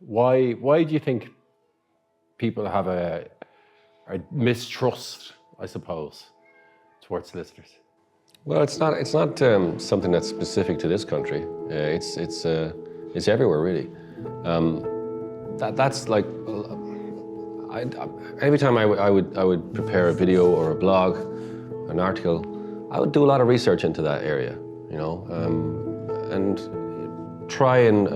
Why do you think people have a mistrust, I suppose, towards solicitors? Well, it's not something that's specific to this country. It's everywhere really. That's like every time I would prepare a video or a blog, an article, I would do a lot of research into that area, and try and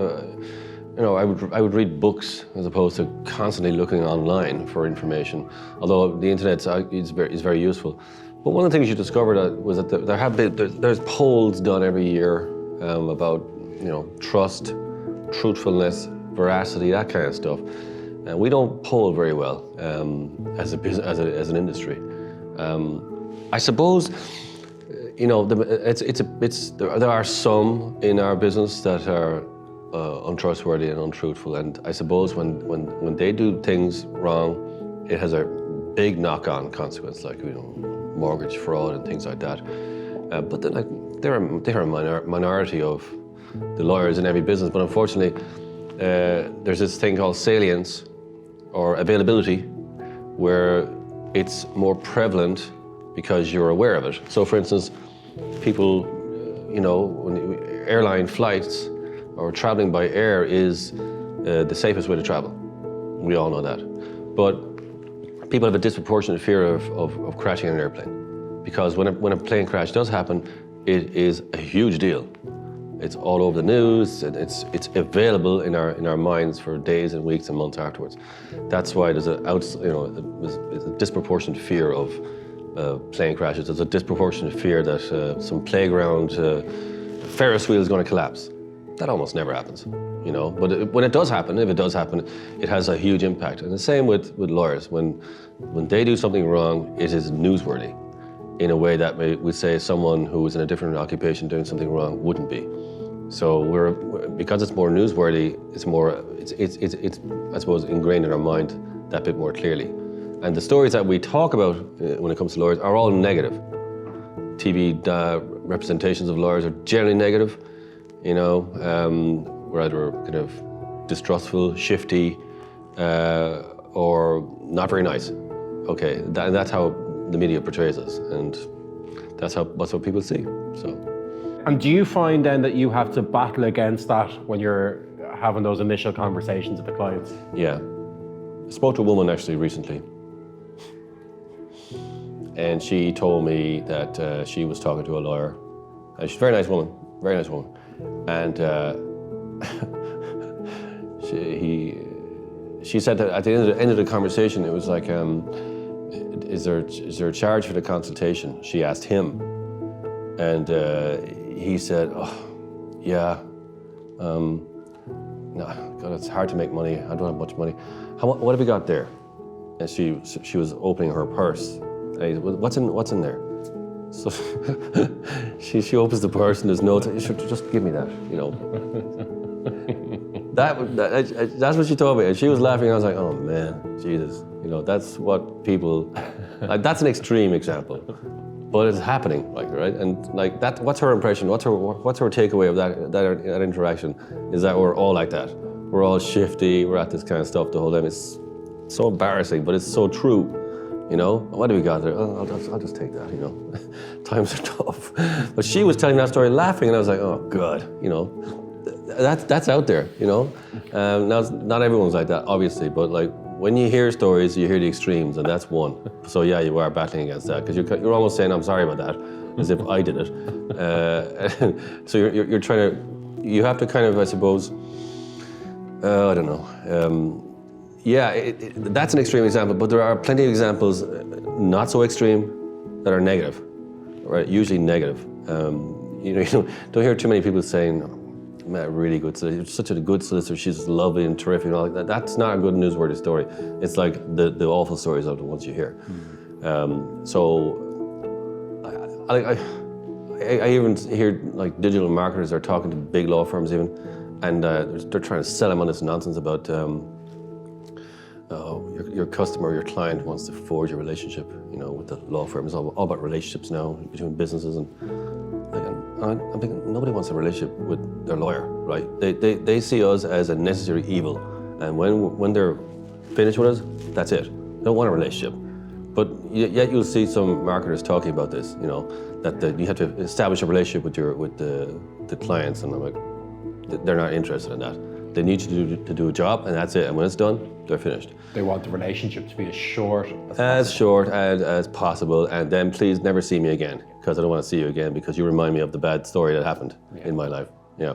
I would read books as opposed to constantly looking online for information. Although the internet is very useful. But one of the things you discovered was that there's polls done every year about trust, truthfulness, veracity, that kind of stuff. And we don't poll very well as an industry. I suppose there are some in our business that are untrustworthy and untruthful, and I suppose when they do things wrong, it has a big knock-on consequence, like mortgage fraud and things like that. But they're a minority of the lawyers in every business. But unfortunately, there's this thing called salience or availability, where it's more prevalent because you're aware of it. So, for instance, people, when airline flights or traveling by air is the safest way to travel. We all know that. But people have a disproportionate fear of crashing an airplane, because when a plane crash does happen, it is a huge deal. It's all over the news, and it's available in our minds for days and weeks and months afterwards. That's why there's a disproportionate fear of plane crashes. There's a disproportionate fear that some playground Ferris wheel is going to collapse. That almost never happens, But when it does happen, if it does happen, it has a huge impact. And the same with lawyers. When they do something wrong, it is newsworthy in a way that we say someone who is in a different occupation doing something wrong wouldn't be. So because it's more newsworthy, it's I suppose ingrained in our mind that bit more clearly. And the stories that we talk about when it comes to lawyers are all negative. TV representations of lawyers are generally negative. We're either kind of distrustful, shifty, or not very nice. Okay, that's how the media portrays us, and that's what people see. So. And do you find then that you have to battle against that when you're having those initial conversations with the clients? Yeah. I spoke to a woman actually recently, and she told me that she was talking to a lawyer, and she's a very nice woman, and she said that at the end of the conversation, it was like, is there a charge for the consultation? She asked him, and he said, oh, yeah, no, God, it's hard to make money. I don't have much money. What have you got there? And she was opening her purse. And he said, what's in there? So she opens the purse and there's notes. Just give me that, That's what she told me, and she was laughing. And I was like, oh man, Jesus, that's what people. That's an extreme example, but it's happening, right? And that. What's her impression? What's her takeaway of that interaction? Is that we're all like that. We're all shifty. We're at this kind of stuff the whole time. It's so embarrassing, but it's so true. What do we got there? Oh, I'll just take that. Times are tough. But she was telling that story laughing, and I was like, oh God, that's out there, Now, not everyone's like that, obviously, but when you hear stories, you hear the extremes, and that's one. So yeah, you are battling against that, because you're almost saying, I'm sorry about that, as if I did it. So you're trying to, you have to kind of, I suppose, I don't know. That's an extreme example, but there are plenty of examples, not so extreme, that are negative, right? Usually negative. You don't hear too many people saying, "Man, really good solicitor, such a good solicitor, she's lovely and terrific," and all like that. That's not a good newsworthy story. It's like the awful stories are the ones you hear. So I even hear digital marketers are talking to big law firms even, and they're trying to sell them on this nonsense about your customer, your client wants to forge a relationship, with the law firm. It's all about relationships now between businesses, and I'm thinking nobody wants a relationship with their lawyer, right? They see us as a necessary evil, And when they're finished with us, that's it. They don't want a relationship. But yet you'll see some marketers talking about this, you know, that you have to establish a relationship with the clients, and I'm like, they're not interested in that. They need you to do a job, and that's it. And when it's done, they're finished. They want the relationship to be as short as possible. As short as possible, and then please never see me again, because I don't want to see you again, because you remind me of the bad story that happened in my life. Yeah.